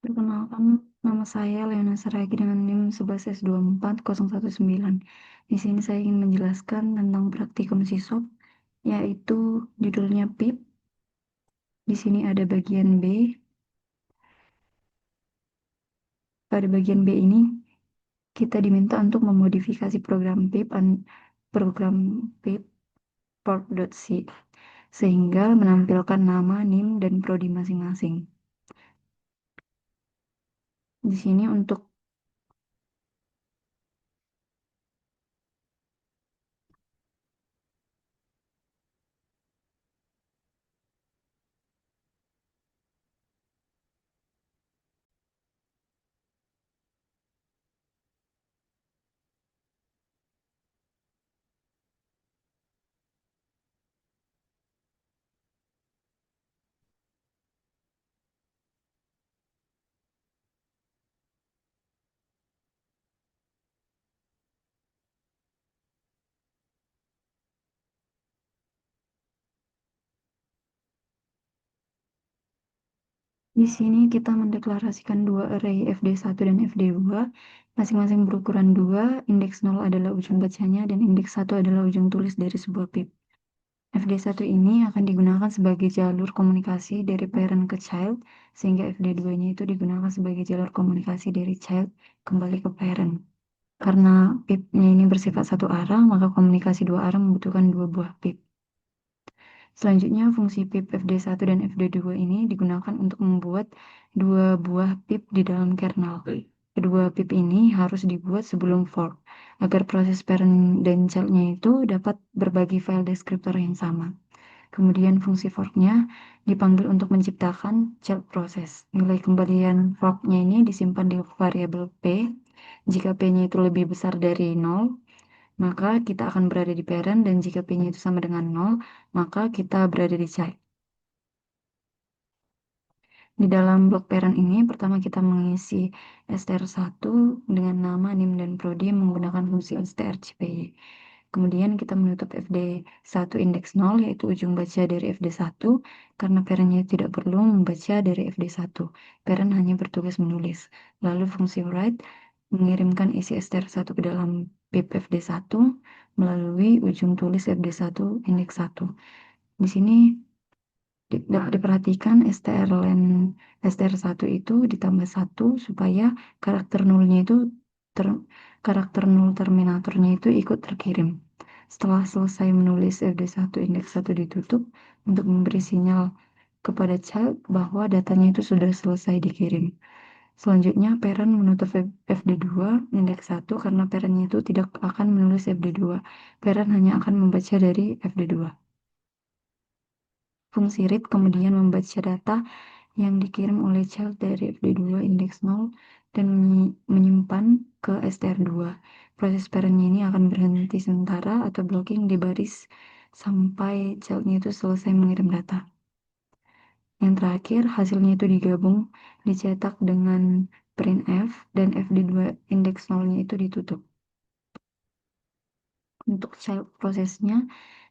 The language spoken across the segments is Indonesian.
Perkenalkan, nama saya Leona Saragi dengan NIM 11S24019. Di sini saya ingin menjelaskan tentang praktikum sisop, yaitu judulnya PIP. Di sini ada bagian B. Pada bagian B ini, kita diminta untuk memodifikasi program PIP port.c sehingga menampilkan nama, NIM, dan prodi masing-masing. Di sini untuk Di sini kita mendeklarasikan dua array FD1 dan FD2, masing-masing berukuran 2, indeks 0 adalah ujung bacanya dan indeks 1 adalah ujung tulis dari sebuah pip. FD1 ini akan digunakan sebagai jalur komunikasi dari parent ke child, sehingga FD2-nya itu digunakan sebagai jalur komunikasi dari child kembali ke parent. Karena pip-nya ini bersifat satu arah, maka komunikasi dua arah membutuhkan dua buah pip. Selanjutnya, fungsi pip fd1 dan fd2 ini digunakan untuk membuat dua buah pip di dalam kernel. Kedua pip ini harus dibuat sebelum fork, agar proses parent dan child-nya itu dapat berbagi file deskriptor yang sama. Kemudian fungsi forknya dipanggil untuk menciptakan child process. Nilai kembalian forknya ini disimpan di variabel p. Jika p-nya itu lebih besar dari 0, maka kita akan berada di parent, dan jika p-nya itu sama dengan 0, maka kita berada di child. Di dalam blok parent ini, pertama kita mengisi str1 dengan nama, NIM, dan prodi menggunakan fungsi strcpy. Kemudian kita menutup fd1 indeks 0, yaitu ujung baca dari fd1, karena parentnya tidak perlu membaca dari fd1. Parent hanya bertugas menulis. Lalu fungsi write mengirimkan isi str1 ke dalam pip fd1 melalui ujung tulis fd1 indeks 1. Di sini dapat diperhatikan str1 itu ditambah 1 supaya karakter nulnya itu karakter nul terminatornya itu ikut terkirim. Setelah selesai menulis fd1 indeks 1 ditutup untuk memberi sinyal kepada child bahwa datanya itu sudah selesai dikirim. Selanjutnya, parent menutup fd2 indeks 1 karena parentnya itu tidak akan menulis fd2. Parent hanya akan membaca dari fd2. Fungsi read kemudian membaca data yang dikirim oleh child dari fd2 indeks 0 dan menyimpan ke str2. Proses parentnya ini akan berhenti sementara atau blocking di baris sampai childnya itu selesai mengirim data. Yang terakhir, hasilnya itu digabung, dicetak dengan printf, dan fd2 indeks 0-nya itu ditutup. Untuk child prosesnya,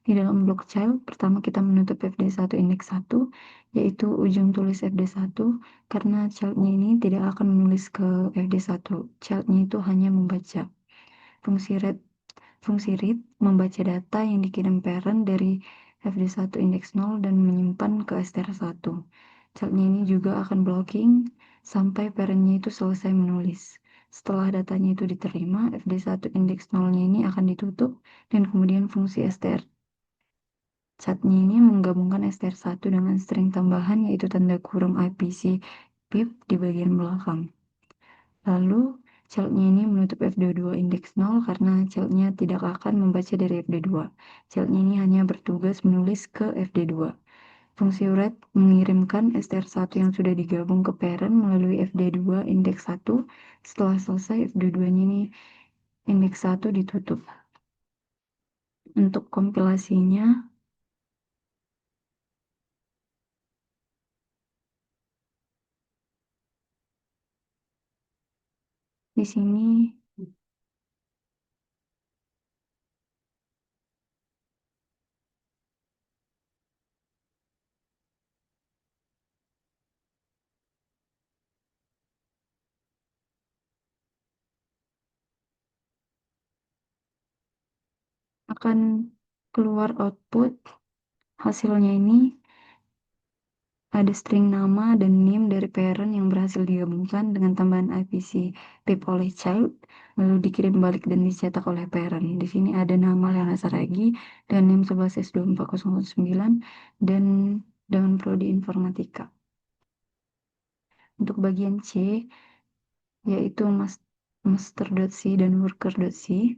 di dalam blok child, pertama kita menutup fd1 indeks 1, yaitu ujung tulis fd1, karena child-nya ini tidak akan menulis ke fd1. Child-nya itu hanya membaca. Fungsi read membaca data yang dikirim parent dari fd1 indeks 0 dan menyimpan ke str1. Child-nya ini juga akan blocking sampai parent-nya itu selesai menulis. Setelah datanya itu diterima, fd1 indeks 0-nya ini akan ditutup, dan kemudian fungsi str chatnya ini menggabungkan str1 dengan string tambahan, yaitu tanda kurung IPC pip di bagian belakang. Lalu child-nya ini menutup fd2 indeks 0 karena child-nya tidak akan membaca dari fd2. Child-nya ini hanya bertugas menulis ke fd2. Fungsi write mengirimkan str1 yang sudah digabung ke parent melalui fd2 indeks 1. Setelah selesai, fd2-nya ini indeks 1 ditutup. Untuk kompilasinya, di sini akan keluar output. Hasilnya ini ada string nama dan name dari parent yang berhasil digabungkan dengan tambahan IPC pip oleh child, lalu dikirim balik dan dicetak oleh parent. Di sini ada nama Lena Saragi dan NIM 11S24009 dan daun prodi informatika. Untuk bagian C, yaitu master.c dan worker.c.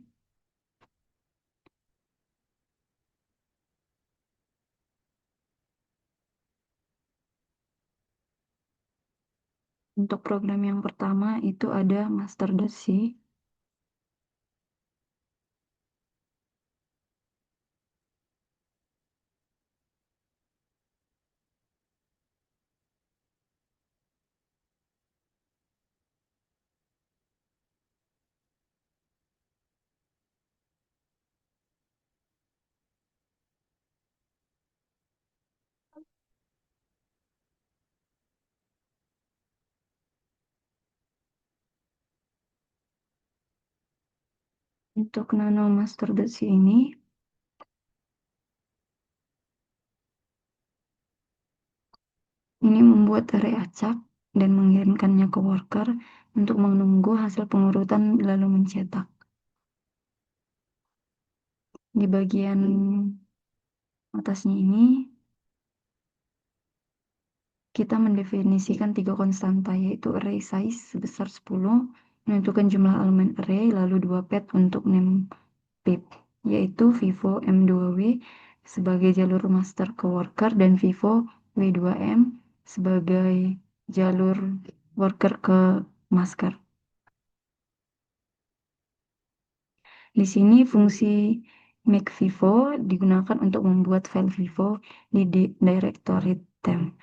Untuk program yang pertama itu ada master.c. Untuk nano master.c ini membuat array acak dan mengirimkannya ke worker untuk menunggu hasil pengurutan lalu mencetak. Di bagian atasnya ini kita mendefinisikan 3 konstanta, yaitu array size sebesar 10, menentukan jumlah elemen array, lalu 2 pet untuk name pip, yaitu vivo M2W sebagai jalur master ke worker dan vivo W2M sebagai jalur worker ke masker. Di sini fungsi make vivo digunakan untuk membuat file vivo di directory temp.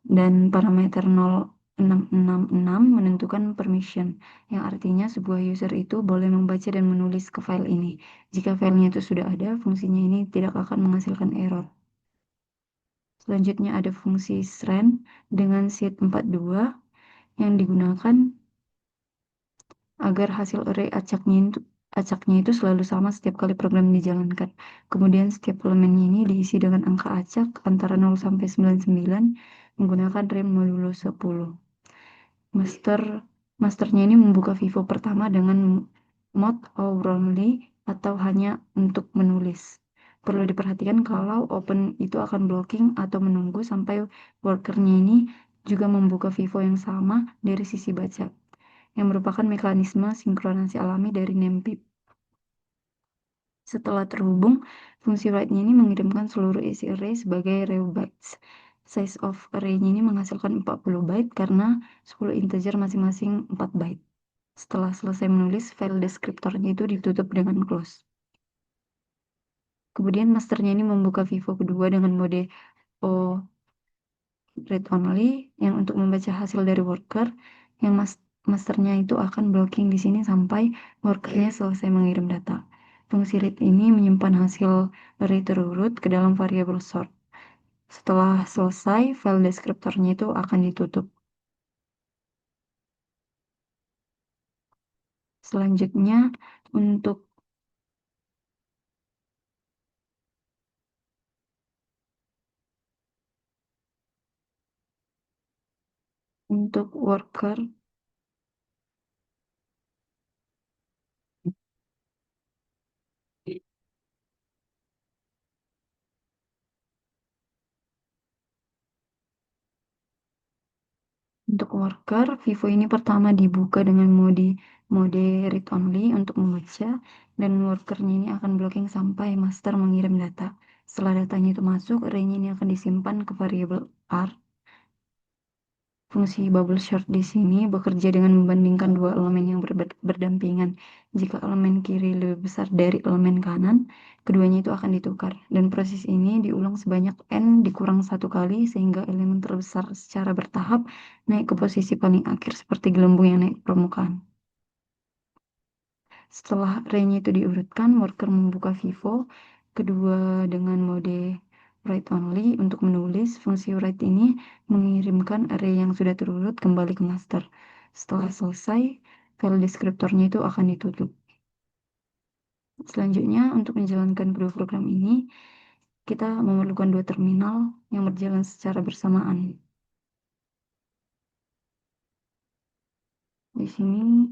Dan parameter 0666 menentukan permission, yang artinya sebuah user itu boleh membaca dan menulis ke file ini. Jika filenya itu sudah ada, fungsinya ini tidak akan menghasilkan error. Selanjutnya ada fungsi sren dengan seed 42 yang digunakan agar hasil array acaknya itu selalu sama setiap kali program dijalankan. Kemudian setiap elemennya ini diisi dengan angka acak antara 0 sampai 99 menggunakan rem modulo 10. Masternya ini membuka vivo pertama dengan mode only atau hanya untuk menulis. Perlu diperhatikan kalau open itu akan blocking atau menunggu sampai workernya ini juga membuka vivo yang sama dari sisi baca, yang merupakan mekanisme sinkronasi alami dari nempip. Setelah terhubung, fungsi write-nya ini mengirimkan seluruh isi array sebagai raw bytes. Size of array-nya ini menghasilkan 40 byte karena 10 integer masing-masing 4 byte. Setelah selesai menulis, file deskriptornya itu ditutup dengan close. Kemudian masternya ini membuka vivo kedua dengan mode O read only yang untuk membaca hasil dari worker, yang masternya itu akan blocking di sini sampai workernya selesai mengirim data. Fungsi read ini menyimpan hasil array terurut ke dalam variabel sort. Setelah selesai, file deskriptornya itu akan ditutup. Selanjutnya, untuk worker, Vivo ini pertama dibuka dengan mode read only untuk membaca, dan workernya ini akan blocking sampai master mengirim data. Setelah datanya itu masuk, array-nya ini akan disimpan ke variabel r. Fungsi bubble sort di sini bekerja dengan membandingkan dua elemen yang berdampingan. Jika elemen kiri lebih besar dari elemen kanan, keduanya itu akan ditukar. Dan proses ini diulang sebanyak n dikurang 1 kali sehingga elemen terbesar secara bertahap naik ke posisi paling akhir seperti gelembung yang naik ke permukaan. Setelah array-nya itu diurutkan, worker membuka vivo kedua dengan mode write only untuk menulis. Fungsi write ini mengirimkan array yang sudah terurut kembali ke master. Setelah selesai, file deskriptornya itu akan ditutup. Selanjutnya, untuk menjalankan kedua program ini, kita memerlukan dua terminal yang berjalan secara bersamaan. Di sini,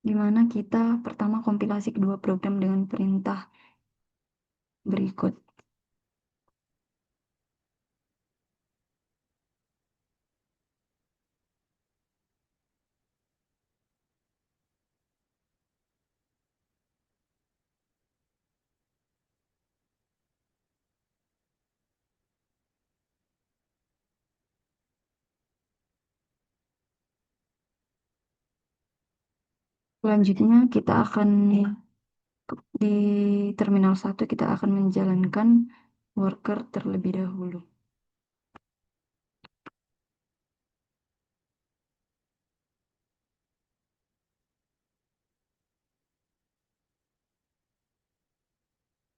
di mana kita pertama kompilasi kedua program dengan perintah berikut. Selanjutnya, di terminal 1 kita akan menjalankan worker terlebih dahulu.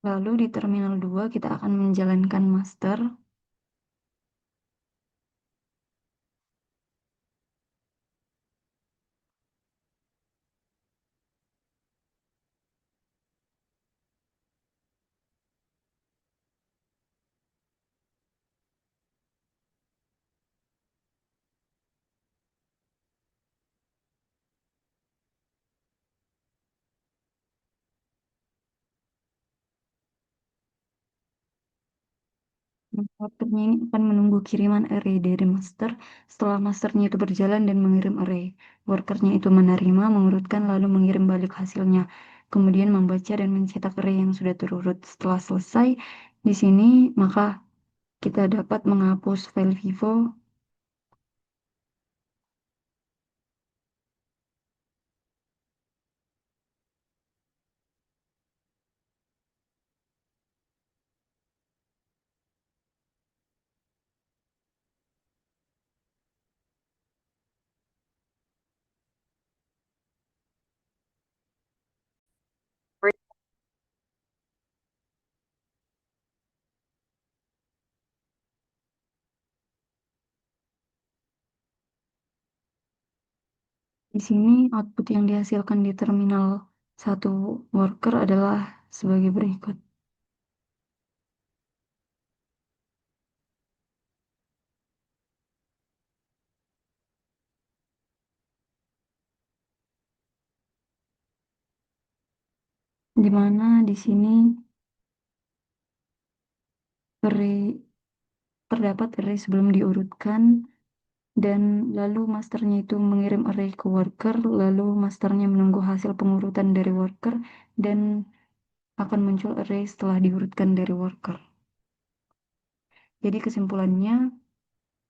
Lalu di terminal 2 kita akan menjalankan master. Workernya ini akan menunggu kiriman array dari master. Setelah masternya itu berjalan dan mengirim array, workernya itu menerima, mengurutkan, lalu mengirim balik hasilnya. Kemudian membaca dan mencetak array yang sudah terurut. Setelah selesai, di sini maka kita dapat menghapus file Vivo. Di sini output yang dihasilkan di terminal 1 worker adalah sebagai berikut. Di mana di sini array terdapat array sebelum diurutkan, dan lalu masternya itu mengirim array ke worker, lalu masternya menunggu hasil pengurutan dari worker, dan akan muncul array setelah diurutkan dari worker. Jadi kesimpulannya,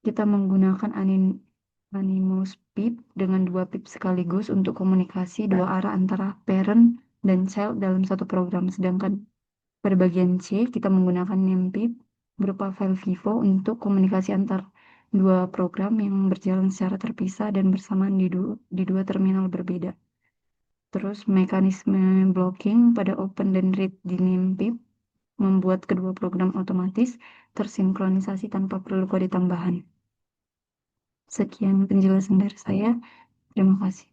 kita menggunakan Animus pip dengan dua pip sekaligus untuk komunikasi dua arah antara parent dan child dalam satu program. Sedangkan pada bagian C, kita menggunakan name-pip berupa file Vivo untuk komunikasi antar dua program yang berjalan secara terpisah dan bersamaan di dua terminal berbeda. Terus mekanisme blocking pada open dan read di name-pip membuat kedua program otomatis tersinkronisasi tanpa perlu kode tambahan. Sekian penjelasan dari saya. Terima kasih.